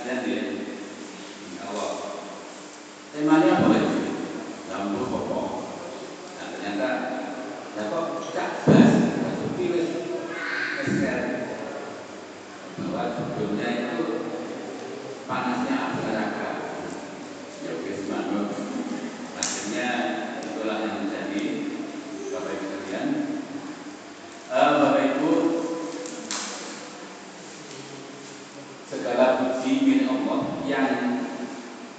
dan dia Allah. Temanya apa itu? Lampu pokok. Nah, ternyata ya kok Ka'bah atau pilih Mesir bahwa judulnya itu panasnya api neraka. Ya oke semangat. Akhirnya itulah yang menjadi Bapak Ibu sekalian. Bapak Ibu, segala puji milik Allah yang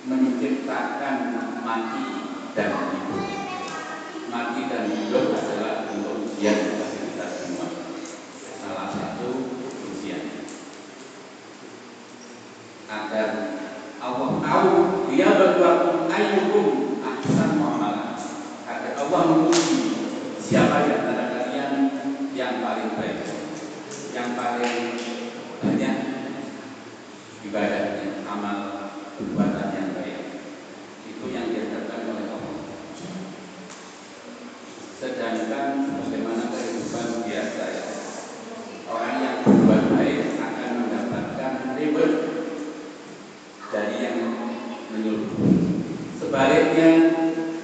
menciptakan mati dan hidup. Mati dan hidup adalah bentuk ujian bagi kita semua. Salah satu ujian agar Allah tahu dia berbuat ayyukum ahsanu amalan, agar Allah menguji siapa di antara kalian yang paling baik, yang paling banyak ibadahnya, amal perbuatan yang baik. Itu yang diharapkan oleh Allah. Sedangkan bagaimana kehidupan biasa ya, orang yang berbuat baik akan mendapatkan reward dari yang menyuruh. Sebaliknya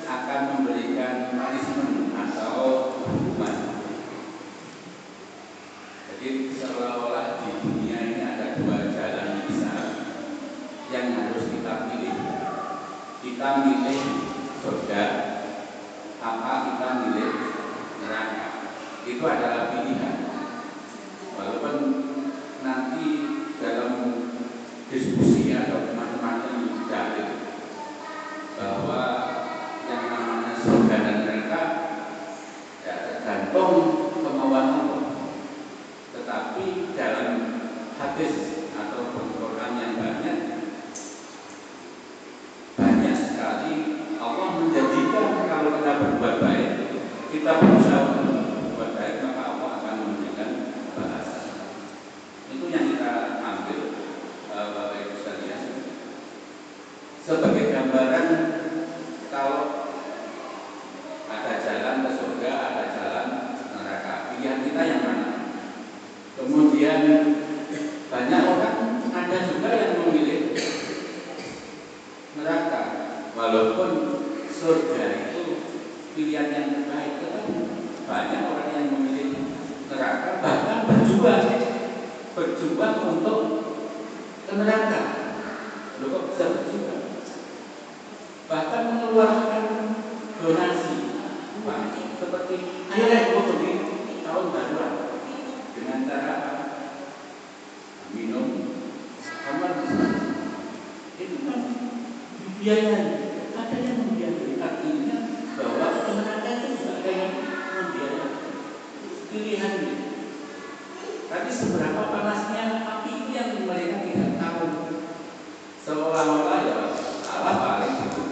akan memberikan punishment atau hukuman. Jadi seolah-olah di dunia ini ada dua jalan besar yang harus kita pilih. Kita milih surga, apa kita milih neraka. Itu adalah pilihan. Walaupun nanti dalam diskusi atau macam-macam dalil bahwa yang namanya surga dan neraka ya tergantung kemauan Allah. Tetapi dalam hadis atau Quran yang banyak sekali Allah menjanjikan kalau kita berbuat baik, kita berusaha untuk berbuat baik, maka Allah akan memberikan balasan. Itu yang kita ambil, Bapak Ibu sekalian, sebagai gambaran kalau ada jalan ke surga, ada jalan neraka. Pilihan kita yang mana? Kemudian banyak orang ada juga yang memilih neraka, walaupun surga itu pilihan yang terbaik, tetapi banyak orang yang memilih neraka, bahkan berjuang untuk ke neraka. Loh kok bisa berjuang? Bahkan mengeluarkan donasi uang seperti ayo mau pergi tahun baruan dengan cara minum kamar itu kan biaya. Ada yang membiayai, artinya bahwa ke neraka itu juga ada yang membiayai. Pilihannya. Tapi seberapa panasnya api itu yang mereka tidak tahu. Seolah-olah ya Allah paling itu.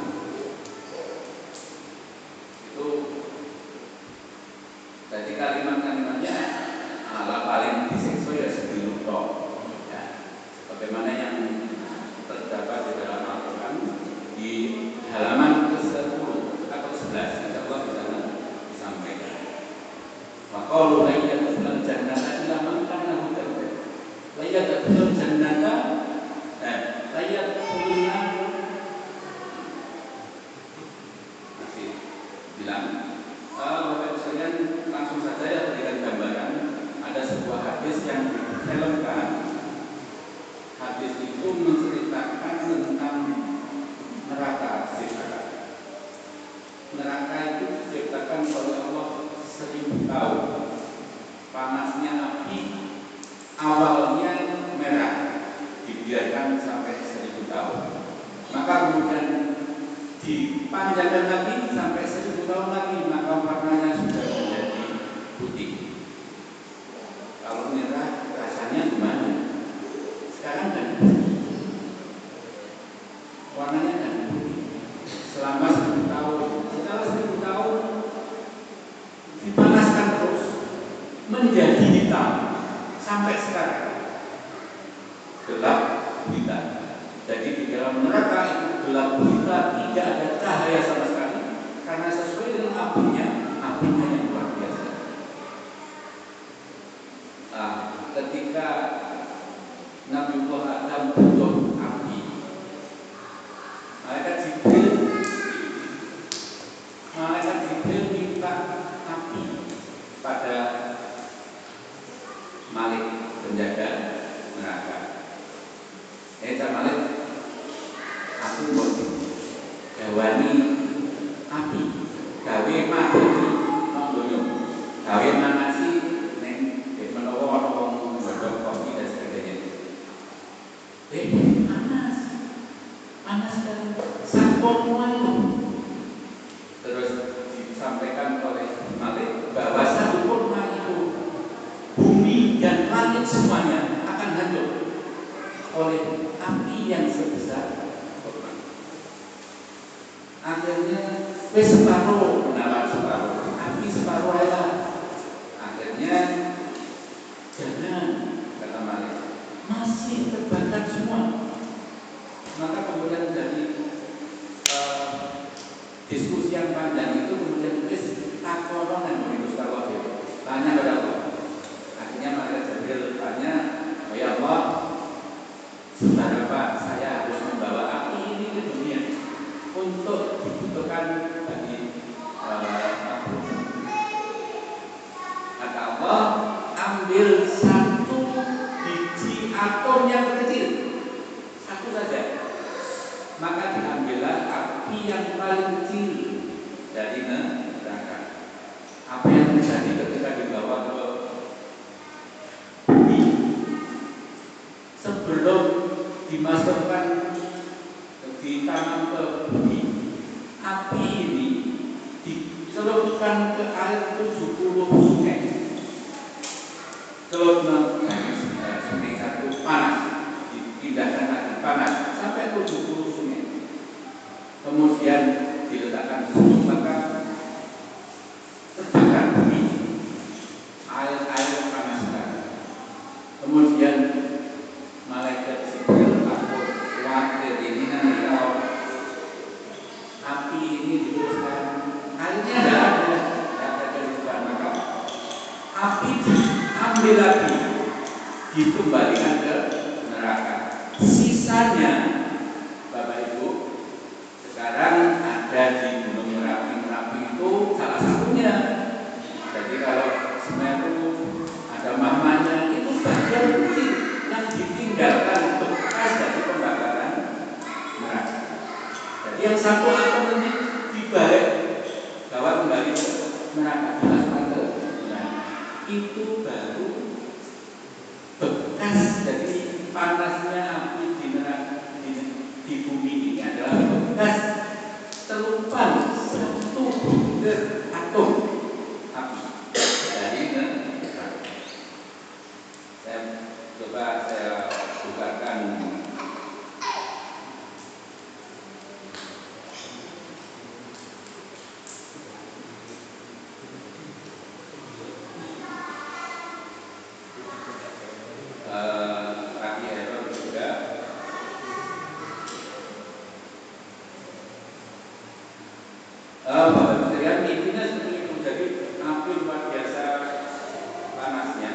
Jadi kalimat-kalimatnya Allah paling disiksa ya sebelum toh. Ya. Bagaimana yang terdapat di dalam Al-Quran di halaman ke-10 atau 11, insya Allah di sana disampaikan. Waqalu la yadkhulul jannata illa man kana hudan. La yadkhulul jannata la yadkhuluna masih bilang Bapak sekalian langsung saja ya berikan gambaran. Ada sebuah hadis yang difilmkan. Hadis itu menceritakan tentang neraka diciptakan. Neraka itu diciptakan oleh Allah 1000 tahun. Panasnya api awalnya merah, dibiarkan sampai 1000 tahun. Maka kemudian dipanjangkan lagi sampai 1000 tahun lagi, maka warnanya sudah menjadi putih. Kalau merah rasanya gimana? Sekarang kan warnanya kan putih. Selama 1000 tahun, setelah 1000 tahun dipanaskan terus menjadi hitam sampai sekarang gelap gulita. Jadi di dalam neraka itu gelap gulita, tidak ada cahaya sama sekali karena sesuai dengan apinya yang luar biasa. Ketika Nabiullah Adam butuh api Eca Malik, aku buat gawani api, gawe madani nang donya, gawe manasi neng menawa ana wong godhog kopi dan sebagainya. Panas kan sampurna itu. Terus disampaikan oleh Malik bahwa sampurna itu bumi dan langit semuanya akan hancur oleh api yang sebesar korban. Akhirnya separuh menawan separuh, api separuh lah. Akhirnya jangan, kata Malik, masih terbakar semua. Maka kemudian dari diskusi yang panjang itu kemudian tulis takonon yang menurut Allah, tanya kepada Allah. Akhirnya Malaikat Jibril tanya, ya Allah, seberapa saya harus membawa api ini ke dunia untuk dibutuhkan bagi makhluk. Kata Allah, ambil satu biji atom yang kecil, satu saja. Maka diambillah api yang paling kecil dari neraka. Apa yang terjadi ketika dibawa ke bumi sebelum dimasukkan ditanam ke bumi, api ini dicelupkan ke air 70 sungai. Celupkan sungai satu panas, dipindahkan lagi panas sampai 70 sungai. Kemudian diletakkan susu, maka terbakar bumi, air panas sekali. Kemudian Malaikat Jibril takut khawatir ini nanti kalau api ini diteruskan airnya tidak ada kehidupan, maka api diambil lagi, dikembalikan ke neraka. Sisanya Bapak Ibu sekarang ada di Gunung Merapi itu salah satunya. Jadi kalau Semeru ada mahmanya, itu bagian kecil yang ditinggalkan bekas dari pembakaran neraka. Jadi yang satu atom nanti dibalik bawa kembali ke neraka, dimasukkan ke neraka. Itu baru bekas dari panasnya api di neraka. Di bumi ini adalah bekas celupan satu butir atom api dari neraka. Saya bukakan kaki error juga. Bapak sekalian, intinya seperti itu. Jadi api luar biasa panasnya.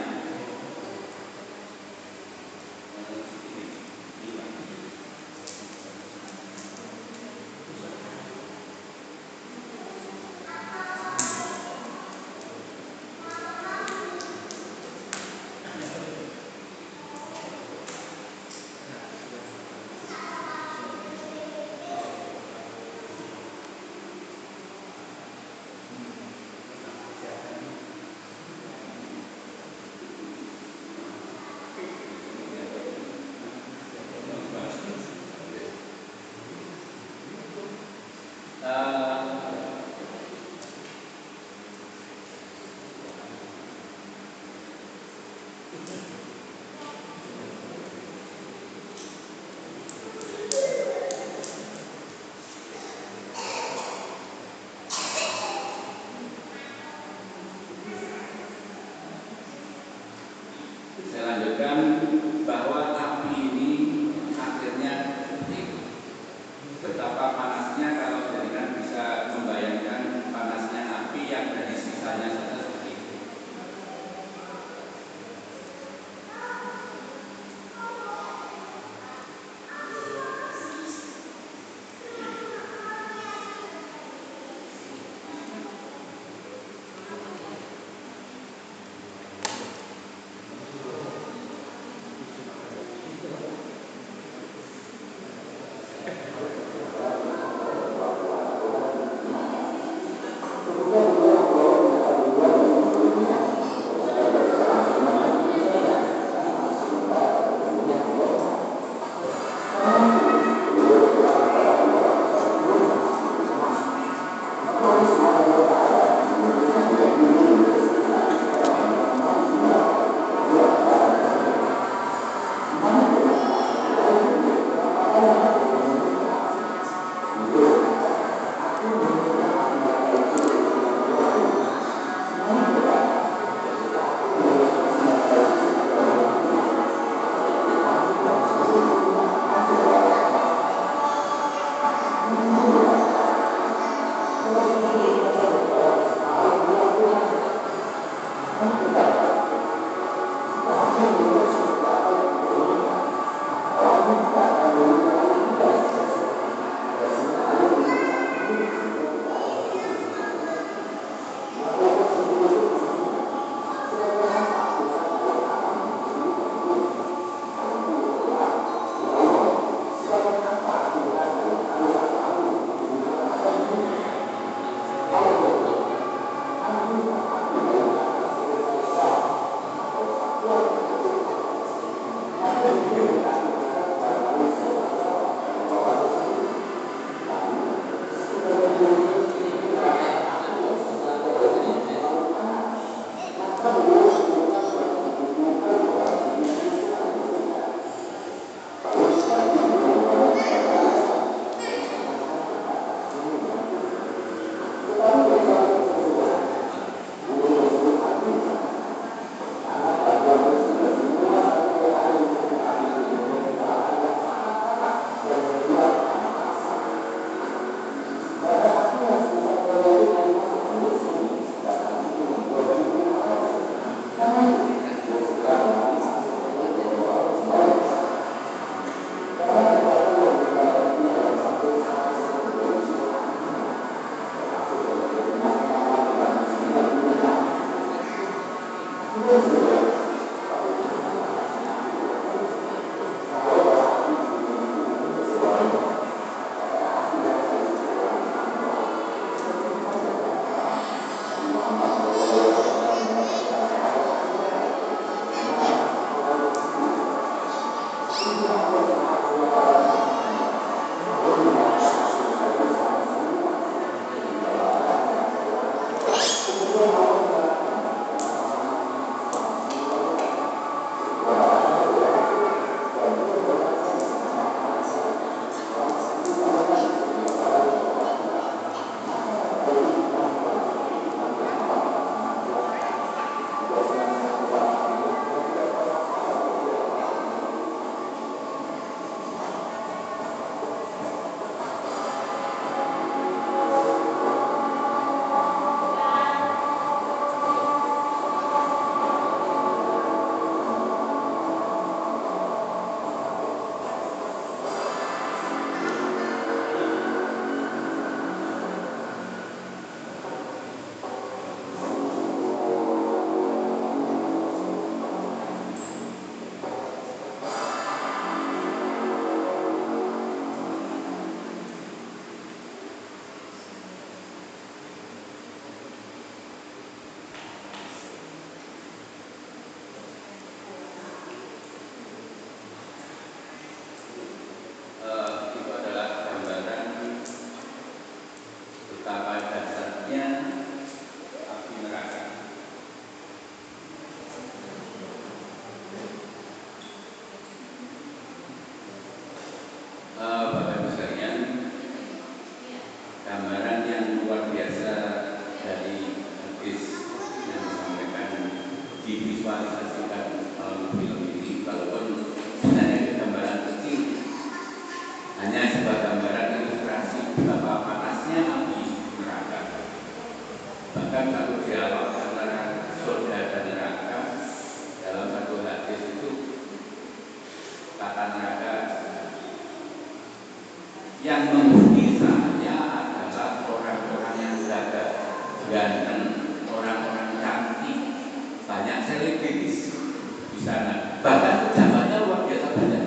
Bahkan pejabatnya luar biasa banyak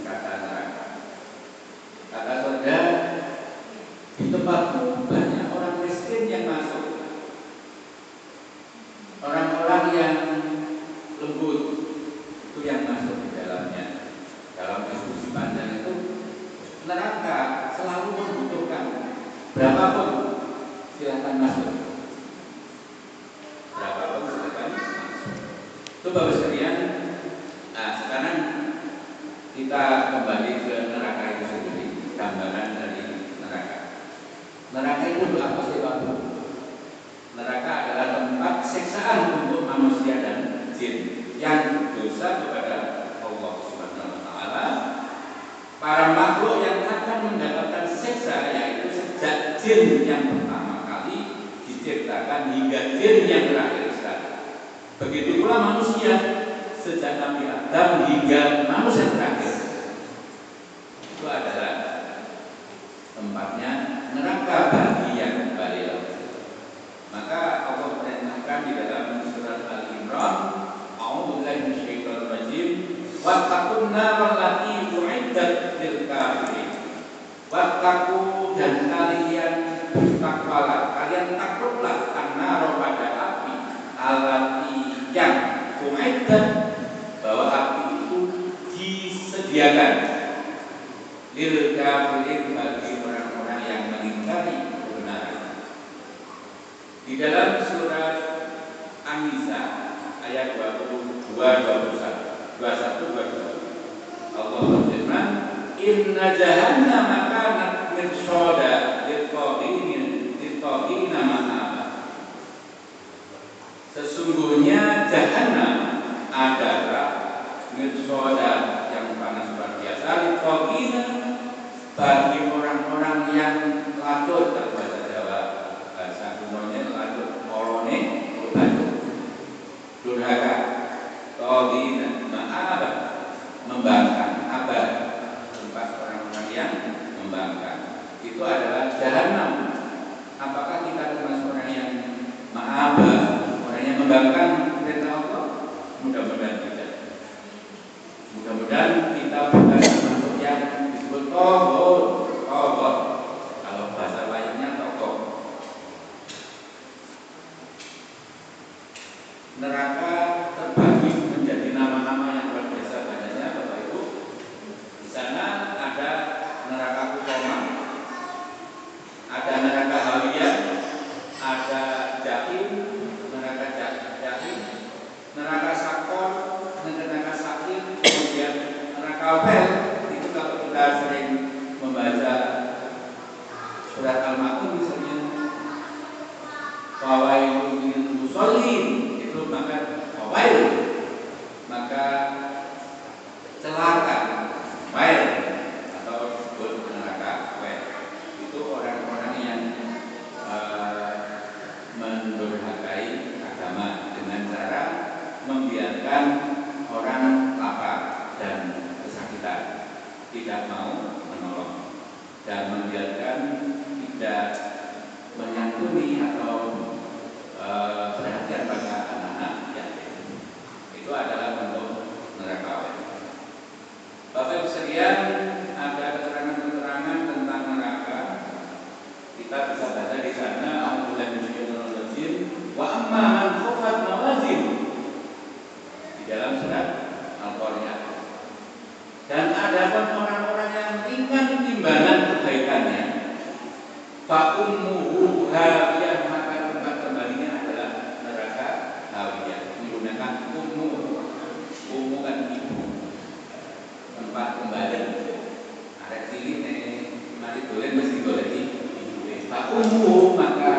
kata neraka. Kata neraka selalu membutuhkan berapapun silakan masuk. Berapapun silakan masuk. Itu Bapak sekalian. Nah, sekarang kita kembali ke neraka itu sendiri, gambaran dari neraka. Neraka itu apa sih Pak? Neraka adalah tempat siksaan untuk manusia dan jin yang dosa kepada Allah Subhanahu wa taala. Para makhluk yang akan mendapatkan siksa yaitu sejak jin yang pertama kali diciptakan hingga jin yang terakhir sekali. Begitu pula manusia sejak Nabi Adam hingga manusia terakhir. Itu adalah tempatnya neraka bagi yang balil. Maka Allah perintahkan di dalam surat Al-Imran, A'udzubillahi minasyaitonir rajim, wattaqun naral lati u'iddat lil kafirin. Wattaqu, dan kalian bertakwalah, kalian takutlah an-nar pada api allati yang u'iddat, bahwa api itu disediakan lil kafirin, bagi orang-orang yang mengingkari kebenaran. Di dalam surat An-Nisa ayat 22, 21, Allah berfirman, Inna jahannama kanat mirsada lit-taghina ma'aba. Sesungguhnya jahannam adalah mirsada, yang panas luar biasa, lit-taghina, bagi orang-orang yang lacur, bahasa Jawa, bahasa kunonya lacur, morone, bacur, durhaka, taghina ma'aba, membangkang, abad, tempat orang-orang yang membangkang. Itu adalah jahannam. Apakah kita termasuk orang yang ma'aba, orang yang membangkang perintah Allah? Mudah-mudahan tidak. Mudah-mudahan kita bukan termasuk yang disebut toghut. Kalau bahasa lainnya toghut. Neraka terbagi menjadi nama-nama yang luar biasa banyaknya, Bapak Ibu. Di sana ada neraka Kutoma, ada neraka Hawiyah, ada Jahim, neraka Jahim, neraka Sakor, neraka Sakir, kemudian neraka Wel. Itu kalau kita sering membaca surat Al-Ma'un misalnya, fawailul lil musallin, itu maka fawail, maka celaka, wail, atau disebut neraka wel. Itu orang-orang yang mendurhakai agama dengan cara membiarkan orang lapar dan kesakitan, tidak mau menolong, dan membiarkan tidak menyantuni atau perhatian pada anak-anak yatim. Itu adalah bentuk neraka wel. Bapak Ibu sekalian, ada keterangan-keterangan tentang neraka. Kita bisa baca di sana, Alhamdulillah minasyaitonirrajim, wa amma man khaffat mawazin, di dalam surat Al-Qari'ah. Dan ada pun orang-orang yang ringan timbangan kebaikannya, fa ummuhu hawiyah, maka tempat kembalinya adalah neraka hawiyah. Menggunakan ummu kan ibu, tempat kembali. Ada cilik mari boleh mesti boleh ibu. Fa ummuhu, maka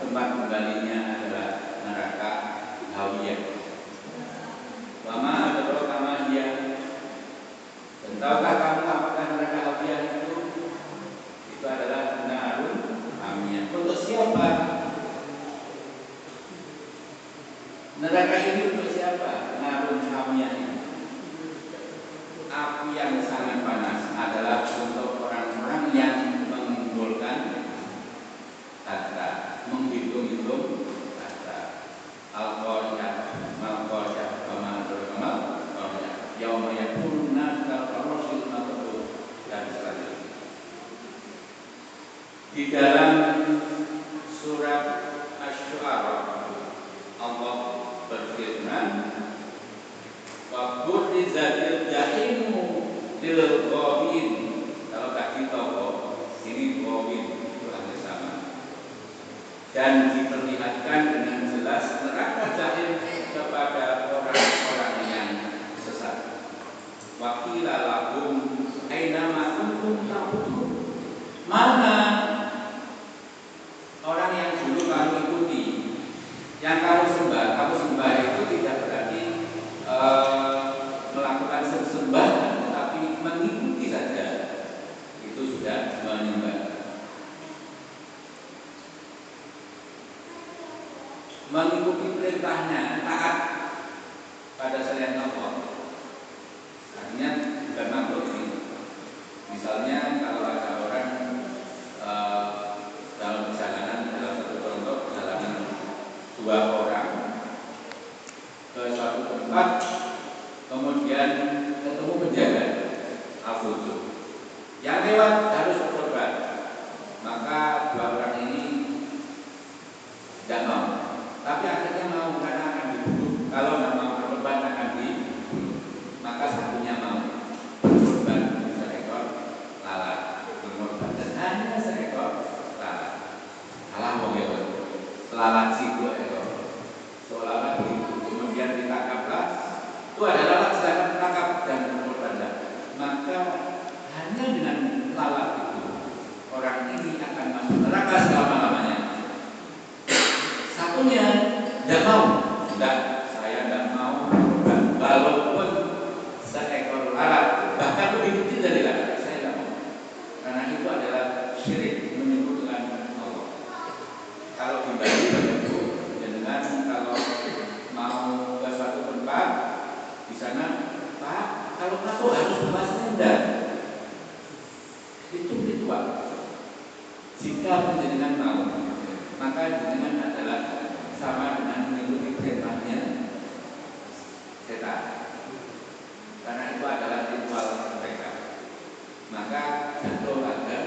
tempat kembalinya adalah neraka hawiyah. Wama adraka ma hiya, dan tahukah kamu apakah neraka hawiyah itu? Itu adalah narun hamiyah. Untuk siapa? Neraka ini untuk siapa? Narun hamiyah ini, api yang sangat panas, adalah untuk orang-orang yang mengumpulkan harta, menghitung-hitung harta. Al-Qari'ah, mal-Qari'ah, yauma yakunun nas kal-farashil mabthus, dan selanjutnya. Di dalam surat Asy-Syu'ara, Allah berfirman, wa burrizatil jahimu lil ghawiin, kalau tadi toko ini wawin itu hampir sama. Dan diperlihatkan dengan jelas neraka jahim kepada orang-orang yang sesat. Waqila lahum aina ma kuntum ta'budun. Mana orang yang dulu kamu ikuti, yang kamu sembah itu tidak berarti melakukan sembahan, tetapi mengikuti saja, itu sudah menyembah. Mengikuti perintahnya, taat pada selain Allah. Artinya bukan makhluk ini. Misalnya kalau ada orang dalam perjalanan, dalam satu contoh perjalanan 2 orang ke suatu tempat, kemudian ketemu penjaga al-fujur yang lewat harus berkorban, maka 2 orang ini tidak mau, tapi akhirnya mau karena akan dibunuh. Kalau tidak mau berkorban akan dibunuh, maka satunya mau berkorban seekor lalat, berkorban dan hanya seekor lalat. Alah mau ya, lalat sih 2 ekor, seolah-olah begitu. Kemudian ditangkaplah, itu ada lalat sedang ditangkap dan berkorban. Maka hanya dengan lalat itu orang ini akan masuk neraka selama-lamanya. Satunya tidak mau, saya tidak mau berkorban, walaupun seekor lalat, bahkan lebih kecil dari lalat, saya tidak mau, karena itu adalah syirik, menyebutkan Allah. Kalau dibagi begitu, dengan kalau mau ke suatu tempat di sana, Pak, kalau masuk harus lepas tenda, itu ritual. Jika menjadikan mau, maka jenengan adalah sama dengan mengikuti perintahnya setan, karena itu adalah ritual mereka. Maka jatuh pada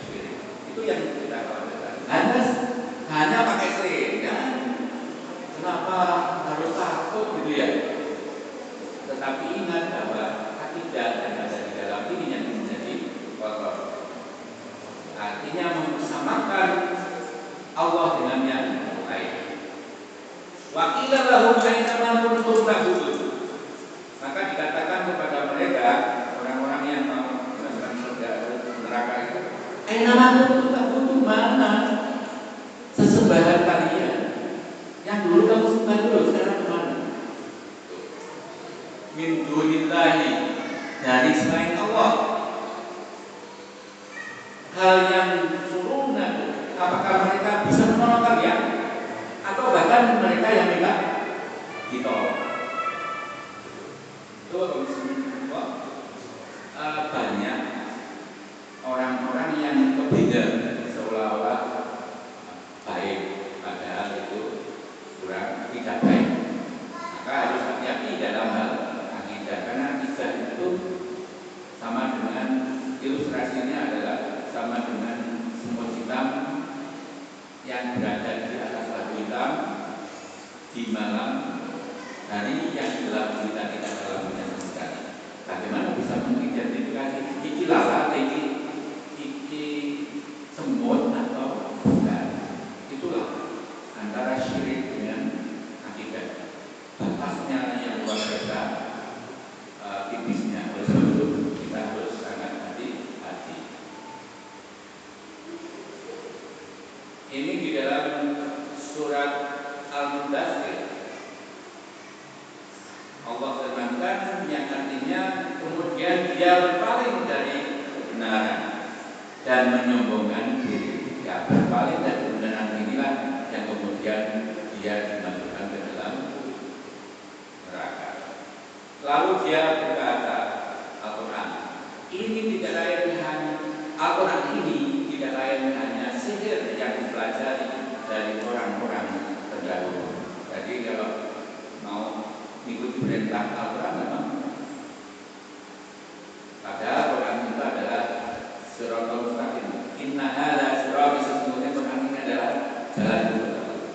syirik. Itu yang kita khawatirkan. Hanya pakai seling, kenapa harus takut gitu ya? Tetapi ingat bahwa akidah yang ada di dalam ini yang menjadi kotor. Artinya mempersamakan Allah dengan yang lain. Wa qila lahum aina ma kuntum ta'budun. Maka dikatakan kepada mereka, orang-orang yang mau masuk surga neraka itu, aina ma kuntum ta'budun, mana sesembahan kalian yang dulu kamu sembah dulu, sekarang kemana? Min dunillahi, dari selain Allah. Hal yang suruna, apakah mereka bisa menolong kalian, atau bahkan mereka yang minta ditolong? Itu banyak orang-orang yang berbeda, seolah-olah baik, padahal itu kurang, tidak baik. Maka harus hati-hati dalam hal akidah, karena akidah itu sama dengan, ilustrasinya adalah sama dengan semut hitam yang berada di atas batu hitam di malam hari yang gelap, kita tidak dalam sama sekali. Bagaimana bisa mengidentifikasi iki lalat, iki semut atau bukan? Itulah antara syirik dengan akidah. Batasnya yang luar biasa tipisnya. Oleh sebab itu kita harus sangat hati-hati. Ini di dalam surat Al-Mudaththir Allah firmankan, yang artinya kemudian dia berpaling dari kebenaran dan menyombongkan diri. Ya, berpaling dari kebenaran inilah yang kemudian dia dimasukkan ke dalam neraka. Lalu dia berkata, Al-Quran ini tidak lain hanya Al-Quran ini tidak lain hanya sihir yang dipelajari dari orang-orang terdahulu. Jadi kalau mau mengikuti perintah Al-Quran memang, padahal Al-Quran itu adalah siratal mustaqim. Inna hadza sirati, sesungguhnya Al-Quran ini adalah jalan lurus.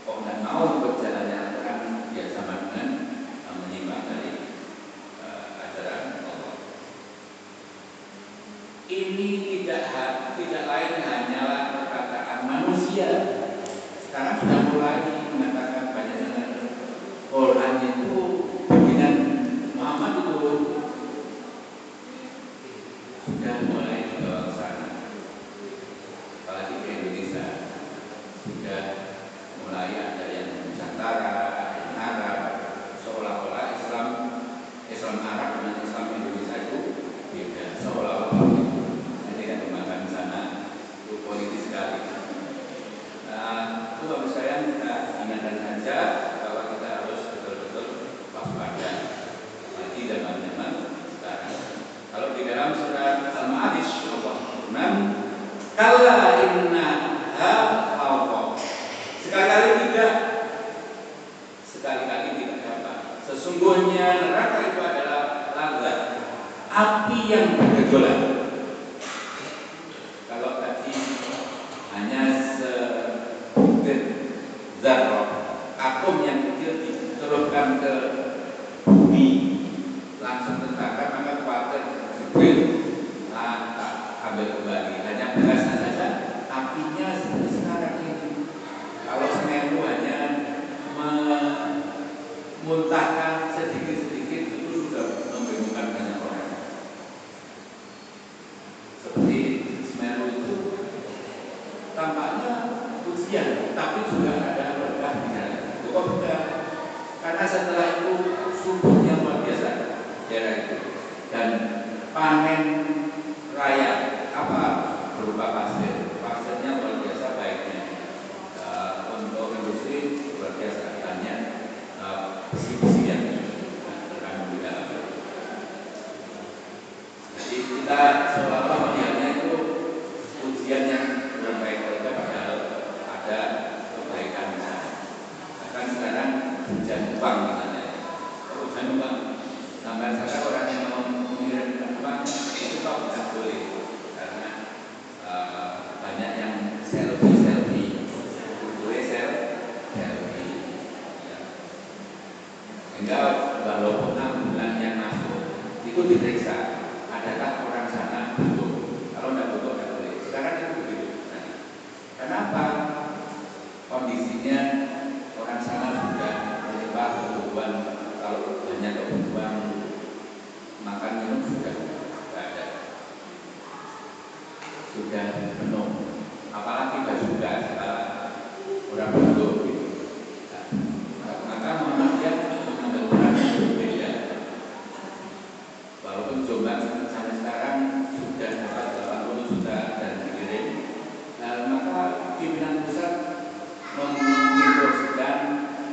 Kok nggak mau ikut jalannya Al-Quran, dia sama dengan menyimak dari ajaran Allah. ini tidak lain hanyalah perkataan manusia. Sekarang sudah mulai mengatakan banyak dengan Quran itu bikinan Muhammad itu sudah mulai dibawa ke sana, apalagi di Indonesia sudah mulai ada yang Nusantara, ada yang Arab, seolah-olah Islam Arab dengan Islam Indonesia itu beda, seolah-olah nanti kan kembangkan di sana itu politis sekali. Itu bagi saya kita ingatkan saja bahwa kita harus betul-betul waspada lagi zaman-zaman sekarang. Kalau di dalam surat Al-Ma'arij Allah berfirman, "Kalla innaha khawfa." Sekali-kali tidak dapat. Sesungguhnya neraka itu adalah lazat, api yang bergejolak. Kalau tadi hanya sebutir zarrah, atom yang kecil diteruskan ke bumi langsung terbakar, maka kuatir Jibril tak ambil kembali. Hanya berasa saja apinya seperti sekarang ini. Kalau Semeru hanya memuntahkan sedikit-sedikit itu sudah membingungkan banyak orang. Seperti Semeru itu tampaknya ujian, tapi juga ada berkah di sana. Kok berkah? Karena setelah itu suburnya luar biasa daerah itu, dan panen raya apa berupa pasirnya luar biasa baiknya. Untuk industri luar biasa banyak besi-besi yang terkandung di dalam. Jadi kita seolah-olah melihatnya itu ujian yang kurang baik saja, padahal ada kebaikan di sana. Bahkan sekarang hujan uang misalnya, hujan uang sampai sekarang orang yang mau mengirimkan uang itu kok tidak boleh karena banyak yang selfie, boleh selfie. Sehingga walaupun 6 bulan yang masuk itu diperiksa, adakah orang sana butuh. Kalau tidak butuh tidak boleh. Sekarang itu begitu. Kenapa? Kondisinya orang sana sudah melimpah kebutuhan. Kalau banyak kebutuhan makan minum sudah tidak ada, sudah penuh. Apalagi baju gas orang butuh. Maka Muhammadiyah mengambil peran yang berbeda. Walaupun Jombang sampai sekarang sudah dapat 80 juta dan dikirim, maka pimpinan pusat menginstruksikan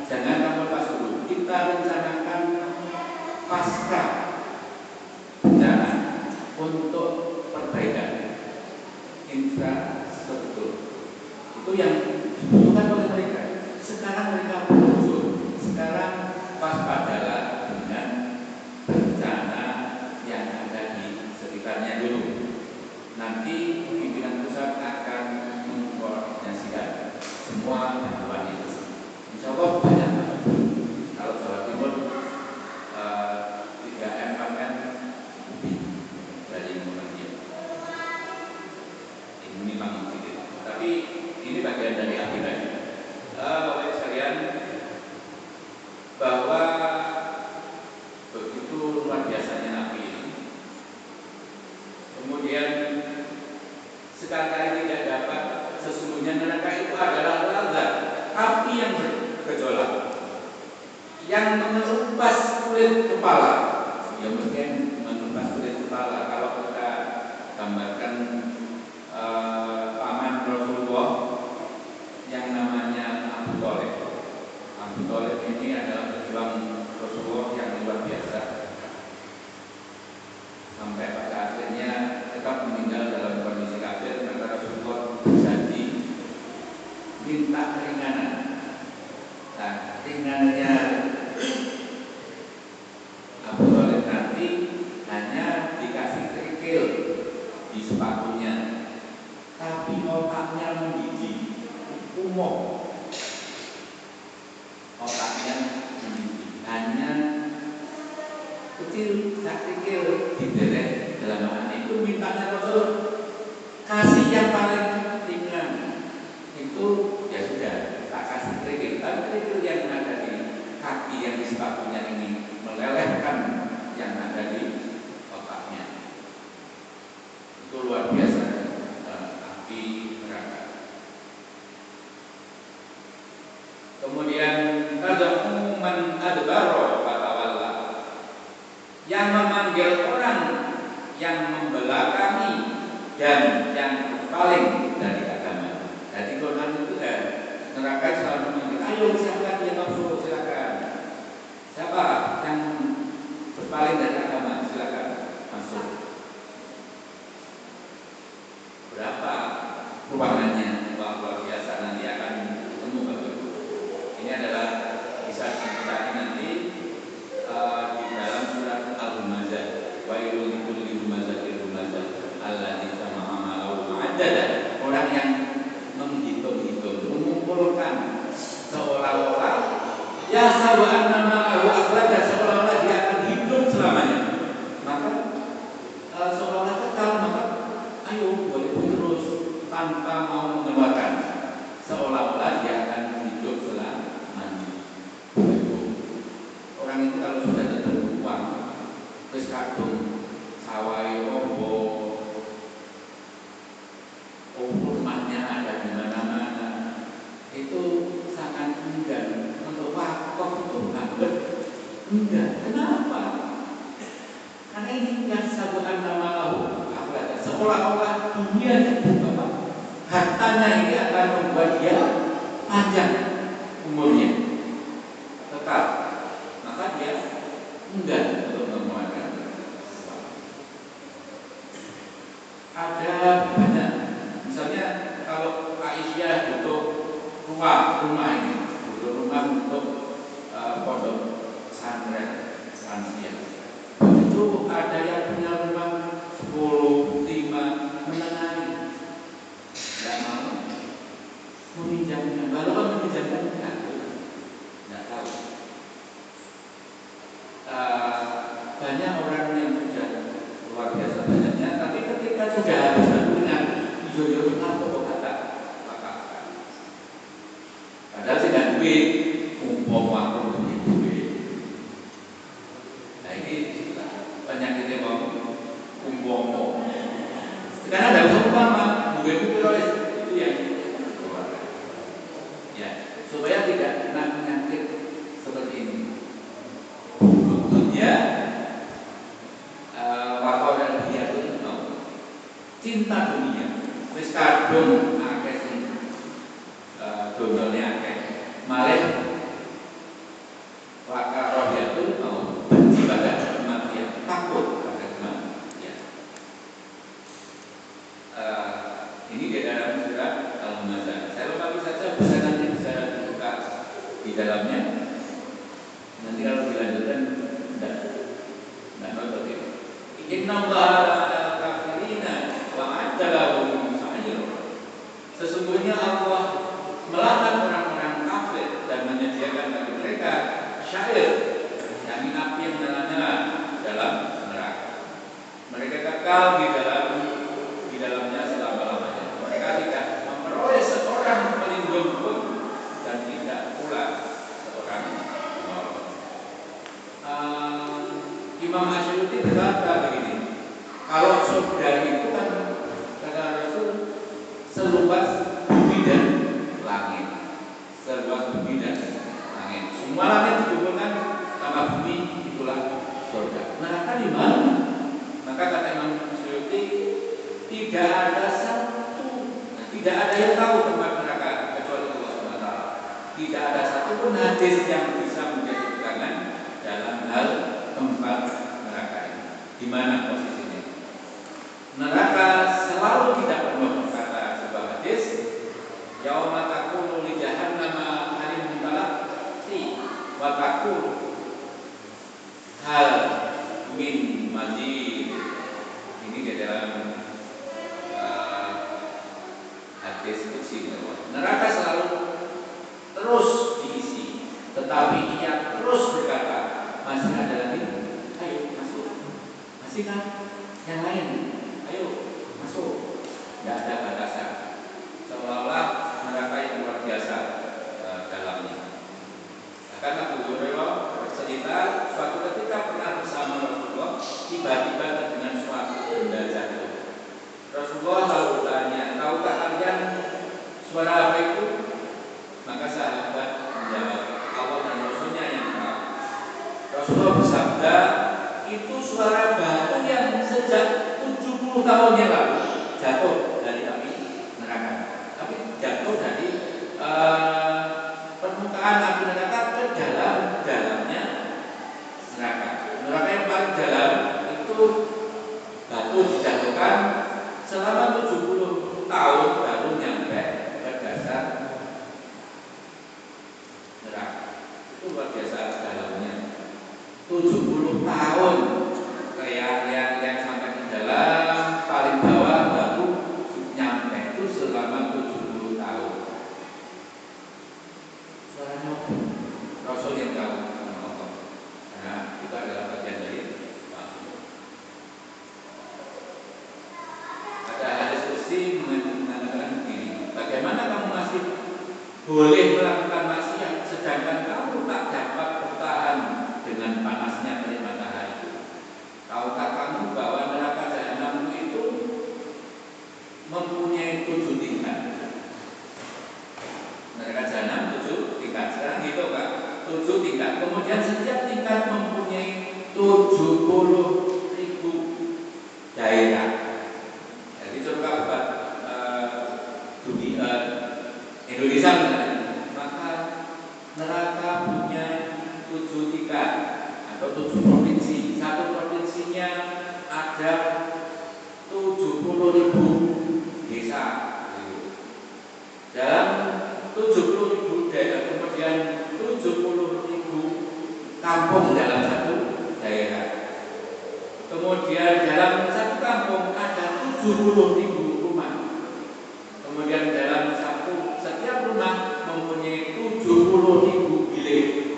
jangan kamu lepas dulu. Kita rencanakan pasca bencana untuk perbaikan infrastruktur. Itu yang dibutuhkan oleh mereka. Sekarang mereka berusaha. Sekarang waspadalah dengan bencana yang ada di sekitarnya dulu. Nanti pimpinan pusat akan mengkoordinasikan semua bantuan itu. Insya Allah banyak banget. Kalau Jawa Timur 3M, 4M lebih dari Muhammadiyah. Ini memang sedikit, tapi ini bagian dari akibat. Bapak sekalian, bahwa begitu luar biasanya api ini. Kemudian sekali tidak dapat, sesungguhnya neraka itu adalah lazat, api yang bergejolak, yang mengelupas kulit kepala. Ya mungkin mengelupas kulit kepala. Kalau kita gambarkan paman Rasulullah yang namanya Abu Thalib. Abu Thalib ini adalah pejuang Rasulullah yang luar biasa. Sampai pada akhirnya tetap meninggal dalam kondisi kafir, maka Rasulullah berjanji minta keringanan. Nah, ringannya Abu Thalib nanti hanya dikasih kerikil di sepatunya, tapi otaknya menggigit, kumuh. Otaknya menggigit, hanya kecil, tak kerikil, dideret dalam hati. Itu mintanya Rasul Itu luar biasa api neraka. Kemudian tad'u man adbara wa tawalla, yang memanggil orang yang membelakangi dan yang berpaling dari agama. Jadi Quran itu neraka selalu memanggil, ayo siapa yang masuk, silakan. Siapa yang berpaling dari agama, silakan masuk. Berapa ruangannya? Luar biasa, nanti akan ketemu Bapak Ibu. Ini adalah bisa dicari nanti di dalam surat Al-Humazah. Wa ilul kulli humazatil humazah alladzi jama'a malahu ma'addada. Orang yang menghitung-hitung, mengumpulkan seolah-olah ya sawa anna ma'ahu akhlada, seolah-olah dia akan hidup selamanya. Maka seolah-olah kekal, maka ayo boleh terus tanpa mau mengeluarkan, seolah-olah dia akan hidup selamanya. Orang itu kalau sudah tertentu uang, terus kadung sawai obo, rumahnya ada di mana-mana, itu sangat enggan untuk wakaf itu enggak. Kenapa? Karena ini yang sabuan nama lahu akhlak, seolah-olah dunia apa? Hartanya ini akan membuat dia panjang umurnya, tetap. Maka dia enggan untuk mengeluarkan. Ada banyak, misalnya kalau Aisyah butuh rumah ini, butuh rumah untuk pondok pesantren lansia. Itu ada yang punya rumah 10, 5, menengahi, tidak mau meminjamnya. Kalau meminjamkan tidak tahu. Banyak orang yang sudah luar biasa banyaknya, tapi ketika sudah habis dengan yo kenapa kok kata pakaikan. Padahal tidak duit, umpama aku punya duit. Nah ini penyakitnya mau umpama. Karena ada umpama, duit itu yang keluarga. Ya, supaya tidak kena penyakit seperti ini. Buktinya wakoran dia itu cinta dunia. Wis kadung akeh sing dodone akeh. Malih wakoran dia itu benci pada kematian, takut pada kematian. Ini di dalam surat Al-Humazah. Saya lengkapi saja, bisa nanti bisa dibuka di dalamnya. Nanti kalau dilanjutkan tidak nonton itu. Inna Allaha la'ala kafirina wa a'adda lahum sa'ir. Sesungguhnya Allah melaknat orang-orang kafir dan menyediakan bagi mereka syair, yakni api yang menyala-nyala dalam neraka. Mereka kekal di dalamnya selama-lamanya. Mereka tidak memperoleh seorang pelindung pun dan tidak pula seorang penolong. Imam Asy'ari berkata begini, kalau surga itu kan kata Rasul seluas bumi dan langit, seluas bumi dan langit. Semua langit dikumpulkan sama bumi, itulah surga. Neraka di mana? Maka kata Imam Asy'ari, tidak ada yang tahu tempat neraka kecuali Allah SWT. Tidak ada satupun hadis yang bisa menjadi pegangan dalam hal tempat neraka ini. Di mana posisinya? Neraka selalu tidak pernah berkata sebuah hadis, yauma takunu li jahannama halim talaqti wa takun hal min mazid. Ini di dalam hadis qudsi. Neraka selalu terus diisi, tetapi ia terus berkata, masih ada lagi, ayo masuk. Masih kan? Yang lain, ayo masuk. Tidak ada batasan. Seolah-olah neraka yang luar biasa dalamnya. Akan Abu Hurairah bercerita, suatu ketika pernah bersama Rasulullah, tiba-tiba dengan suatu benda jatuh. Suara apa itu? Maka sahabat menjawab, Allah dan Rasulnya yang tahu. Rasulullah bersabda, itu suara batu yang sejak 70 tahun yang lalu jatuh dari api neraka. Tapi jatuh dari permukaan api neraka ke dalamnya neraka. Neraka yang paling dalam itu batu dijatuhkan selama 70 tahun baru nyampe ke dasar neraka. Itu luar biasa dalamnya. 70 tahun yang sampai di dalam paling bawah baru nyampe itu selama 70 tahun. Suaranya Rasul yang tahu sama Allah. Nah, itu adalah bagian dari ada hadis kursi mengatakan begini, bagaimana kamu masih boleh melakukan maksiat sedangkan kamu tak dapat bertahan dengan panasnya terik matahari? Tahukah kamu bahwa neraka jahanam itu mempunyai 7 tingkat? Neraka jahanam 7 tingkat. Sekarang gitu Pak, 7 tingkat. Kemudian setiap tingkat mempunyai 70.000 daerah. Jadi coba buat Indonesia maka neraka punya 7 tingkat atau 7 provinsi. Satu provinsinya ada 70.000 desa. Dalam 70.000 daerah, kemudian 70.000 kampung dalam satu daerah. Kemudian dalam satu kampung ada 70.000 rumah. Kemudian dalam setiap rumah mempunyai 70.000 bilik.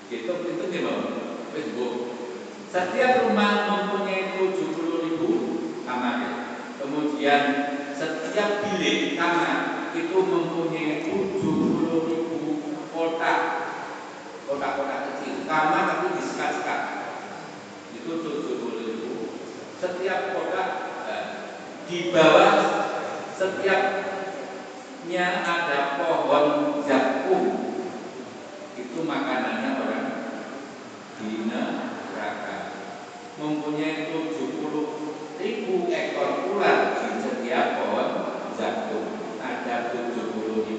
Itu gimana? Facebook. Setiap rumah mempunyai 70.000 kamar. Kemudian setiap bilik kamar itu mempunyai 70.000 kotak kecil. Kamar tapi disekat-sekat. Itu 70.000. Setiap kotak di bawah setiapnya ada pohon zakum. Itu makanannya orang di neraka. Mempunyai 70.000 ekor ular di setiap pohon zakum. Ada 70.000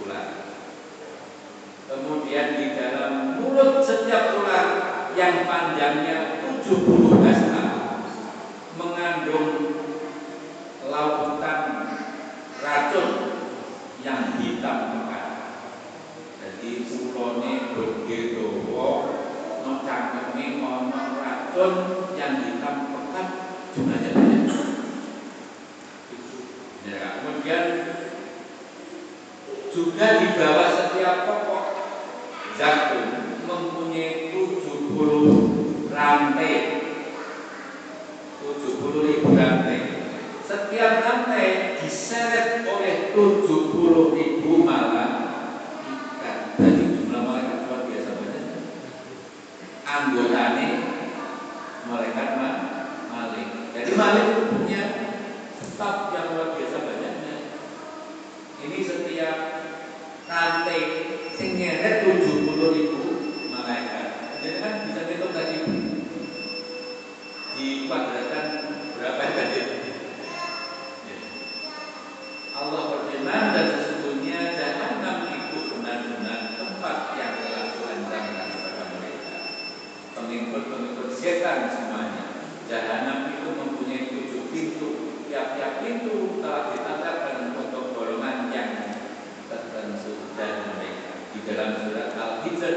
ular. Kemudian di dalam mulut setiap ular yang panjangnya 70 hasta mengandung lautan racun yang hitam pekat. Jadi ulone begitu no cangkeme ono racun yang hitam pekat jumlahnya banyak. Ya, kemudian juga di bawah setiap pokok zakum mempunyai 70 rantai. 70.000 rantai. Setiap rantai diseret oleh 70.000 malam. Jadi jumlah malaikat luar biasa banyak. Anggotanya malaikat Malik. Jadi Malik itu punya staf yang luar biasa banyaknya. Ini setiap rantai sing nyeret 70.000 malaikat. Jadi kan bisa hitung tadi di kuadratan berapa tadi? Allah berfirman, dan sesungguhnya jahanam itu benar-benar tempat yang telah Tuhan kepada mereka. Pengikut-pengikut setan semuanya. Jahanam itu mempunyai 7 pintu. Tiap-tiap pintu telah ditetapkan untuk golongan yang tertentu dan mereka. Di dalam surat Al-Hijr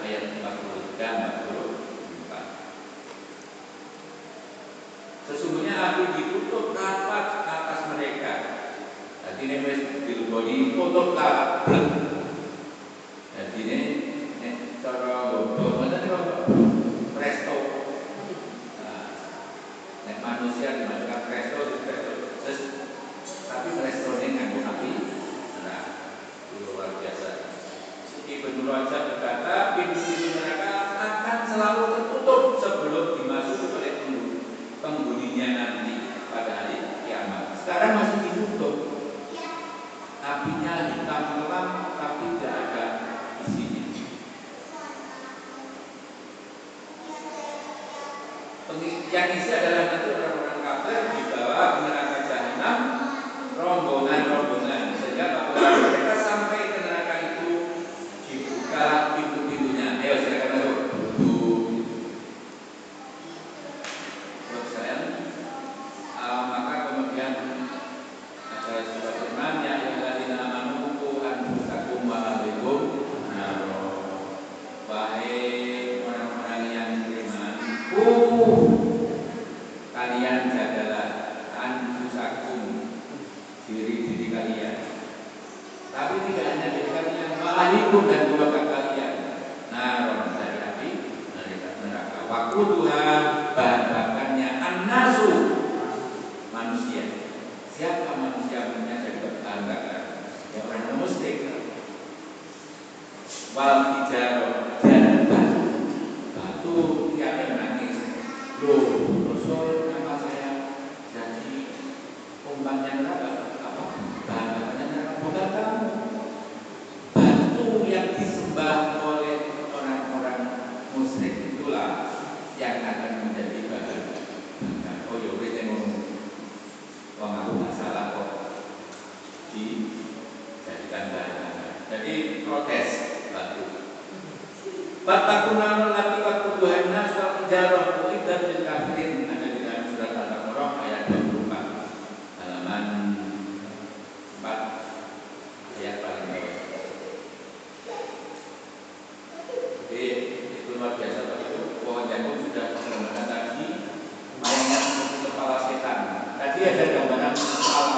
ayat 43-44. Sesungguhnya api ditutup rapat atas mereka. Jadi ini dileboni tutup rapat. Jadi ini cara bodoh mana presto. Nah, manusia dimasukkan presto, tapi presto ini nganggo api. Nah, luar biasa. Ibnu Rajab berkata, pintu neraka akan selalu tertutup sebelum dimasuki oleh penghuninya nanti pada hari kiamat. Yang isi adalah nanti orang-orang kafir dibawa ke neraka jahanam rombongan-rombongan, sehingga apabila mereka sampai ke neraka itu dibuka pintu-pintunya. Ayo silakan masuk. Maka kemudian ada sebuah firman yang alladzina amanu qu anfusakum wa ahlikum naro. Wahai orang-orang yang beriman, kalian jagalah anfusakum, diri-diri kalian. Tapi tidak hanya diri kalian, wa ahlikum, dan keluarga kalian. Naro, dari api neraka. Waquduha, bahan bakarnya annasu, manusia. Siapa manusia punya jadi bahan bakar? Ya orang muslim. Wal hijarah, dan batu yang menangis. Loh, Rasul nama saya jadi umpannya neraka, apa? Bahan bakarnya neraka. Bukan kamu. Batu yang disembah oleh orang-orang musyrik itulah yang akan menjadi bahan bakar. Oh ya, kita ngomong. Wah, aku nggak salah kok dijadikan bahan bakar. Jadi protes batu. Fattakunal lati waquduhan nas wal hijarah uiddat lil kafirin. Ada di dalam surat Al-Baqarah ayat 24, halaman 4, ayat paling bawah. Jadi itu luar biasa Pak itu. Pohon jambu sudah menggunakan tadi mainan seperti kepala setan. Tadi ada gambaran kepala.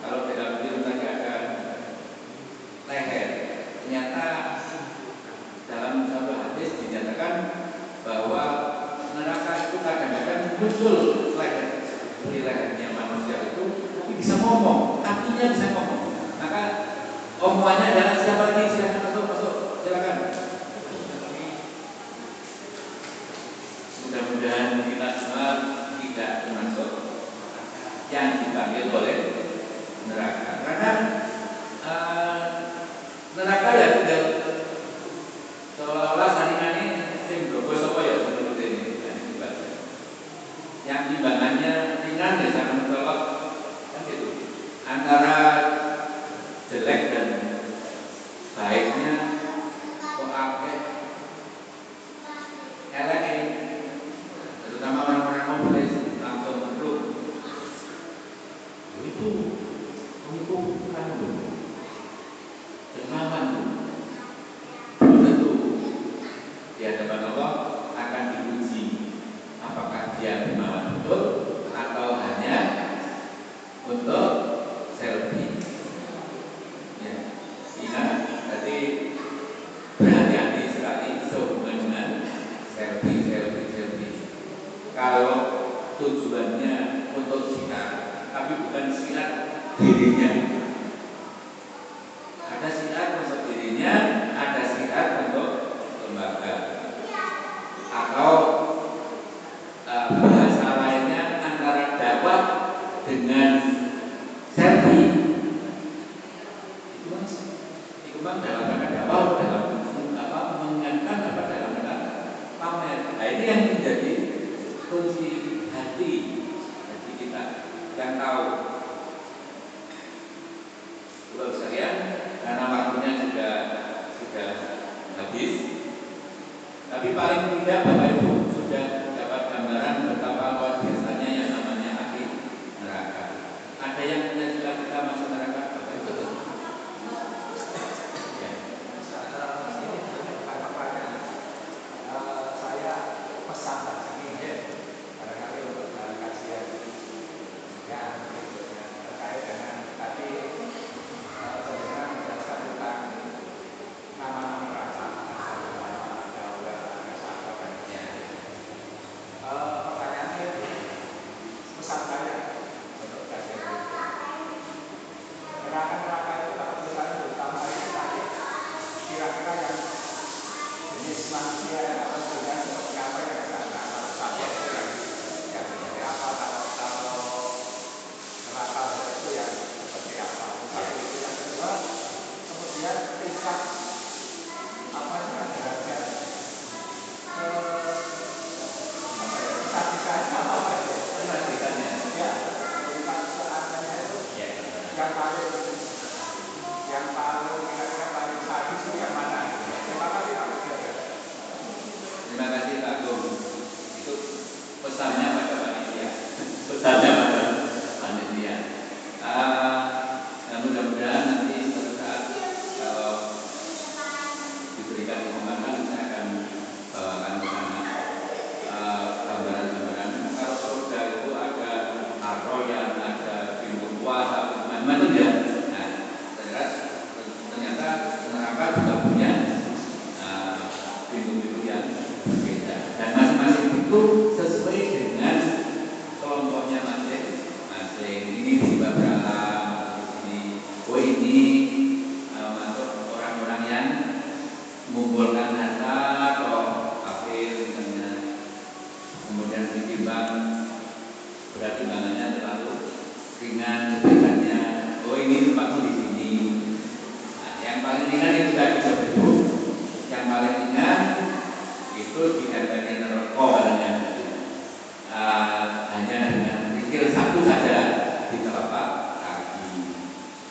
Kalau dalam film tadi ada leher. Ternyata dalam satu hadis dinyatakan bahwa neraka itu kadang-kadang muncul leher, seperti lehernya manusia itu, tapi bisa ngomong, kakinya bisa ngomong. Maka omongannya adalah siapa lagi? Silakan masuk, silakan. Mudah-mudahan kita semua tidak termasuk yang dipanggil oleh neraka. Karena neraka ya tidak seolah-olah saringannya tim gogo sopo ya seperti ini yang timbangannya ringan ya sangat mencolok kan gitu. Antara jelek dan baiknya kok akeh elek, terutama orang-orang mobilis langsung menurut itu kan dermawan belum tentu di hadapan Allah akan diuji apakah dia dermawan betul atau hanya untuk selfie. Ya, ingat tadi berhati-hati sekali sehubungan dengan selfie. Kalau tujuannya untuk sinar, tapi bukan sinar dirinya. Ada sinar untuk dirinya, ada sinar untuk lembaga. Atau bahasa lainnya antara dakwah dengan selfie. Itu kan dalam rangka dakwah, dalam mengingatkan apa dalam rangka pamer. Nah, ini yang menjadi kunci hati kita yang tahu. Bapak sekalian, karena waktunya sudah habis, tapi paling tidak Bapak Ibu sudah dapat gambaran betapa luar biasanya yang namanya api neraka. Ada yang punya cita-cita masuk neraka? Bapak Ibu? Ya. Saya pesan ini ya, barangkali untuk kajian ya terkait dengan tadi sebenarnya menjelaskan tentang nama-nama neraka, ada sahabat, yang paling kira-kira paling sadis itu yang mana? Terima kasih Pak Presiden. Terima kasih Pak Agung. Itu pesannya pada panitia. Pesannya pada panitia. Mudah-mudahan nanti suatu saat kalau diberikan kesempatan saya akan bawakan ke sana gambaran-gambaran. Kalau surga itu ada arroyan, ada pintu kuasa, macam-macam itu ya. Nah, ternyata neraka juga punya pintu-pintu yang berbeda. Dan masing-masing itu sesuai dengan kelompoknya masing-masing. Ini tiba berala, ini, oh ini masuk orang-orang yang mengumpulkan harta atau kafir misalnya. Kemudian ditimbang berat timbangannya terlalu ringan kebaikannya. Oh ini tempatmu di sini. Nah, yang paling ringan itu tidak bisa berdua. Yang paling ringan itu di harganya neraka katanya. Hanya dengan pikir satu saja di telapak kaki.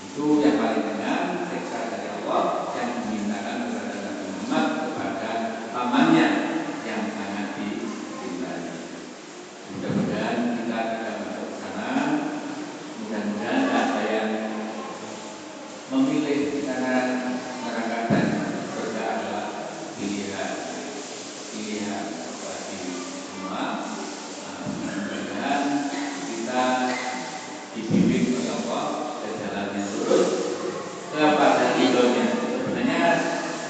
Itu yang paling ringan siksa dari Allah yang dimintakan kepada Nabi Muhammad kepada pamannya yang sangat dicintai. Mudah-mudahan kita tidak masuk ke sana. Mudah-mudahan ada yang memilih karena neraka dan surga adalah pilihan bagi semua. Mudah-mudahan kita dibimbing oleh Allah ke jalan yang lurus kepada ridhonya. Sebenarnya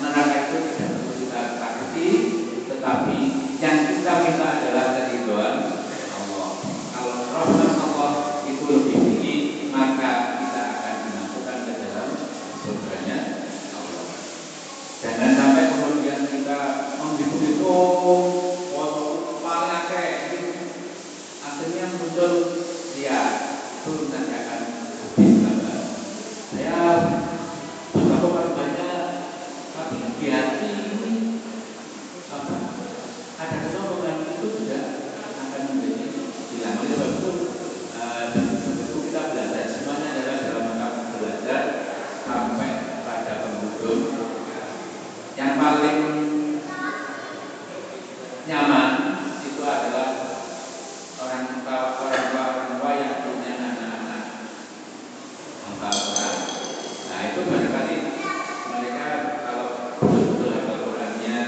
neraka itu tidak perlu kita takuti, tetapi yang kita minta adalah keridhoan Allah. Kalau rahmat Allah itu lebih tinggi, maka kita akan dimasukkan ke dalam surganya Allah. Jangan sampai kemudian kita menghitung-hitung foto paling akeh, akhirnya muncul dia itu nanti akan habis gambar. Saya betapa paling banyak, tapi di hati ini ada kesombongan itu juga akan menjadi hilang. Oleh sebab itu kita belajar semuanya adalah dalam rangka belajar sampai pada penghujung. Yang paling nyaman itu adalah orang tua yang punya anak-anak hamba Quran. Nah itu barangkali mereka kalau betul-betul hamba Qurannya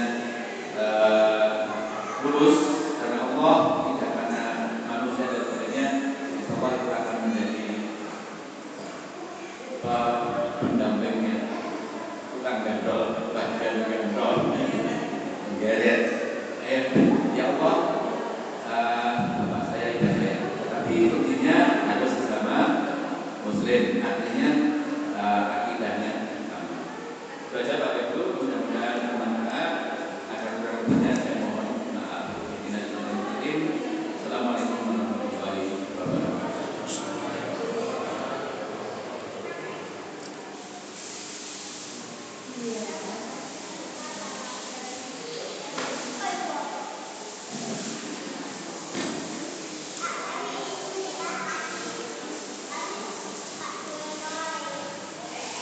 lulus karena Allah, tidak karena manusia dan sebagainya, insya Allah itu akan menjadi pendampingnya, tukang gandol, bagian gandol, menggeret. Ya Allah, bapak saya hidayah, tapi intinya harus bersama Muslim, artinya akidahnya sama. Itu aja Pak Ibu, mudah-mudahan bermanfaat. Agar kurang lebihnya saya mohon maaf. Assalamualaikum warahmatullahi wabarakatuh.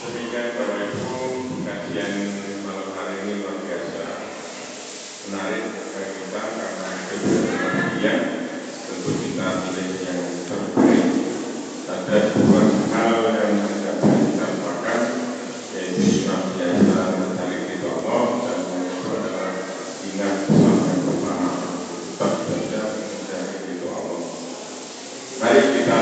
Demikian Bapak Ibu, kajian malam hari ini luar biasa menarik bagi kita karena kemudian tentu kita pilih yang terbaik. Ada dua hal yang tidak bisa kita lupakan, yaitu senantiasa mencari ridho Allah dan yang kedua adalah ingat bersama tetap saja mencari ridho Allah. Mari kita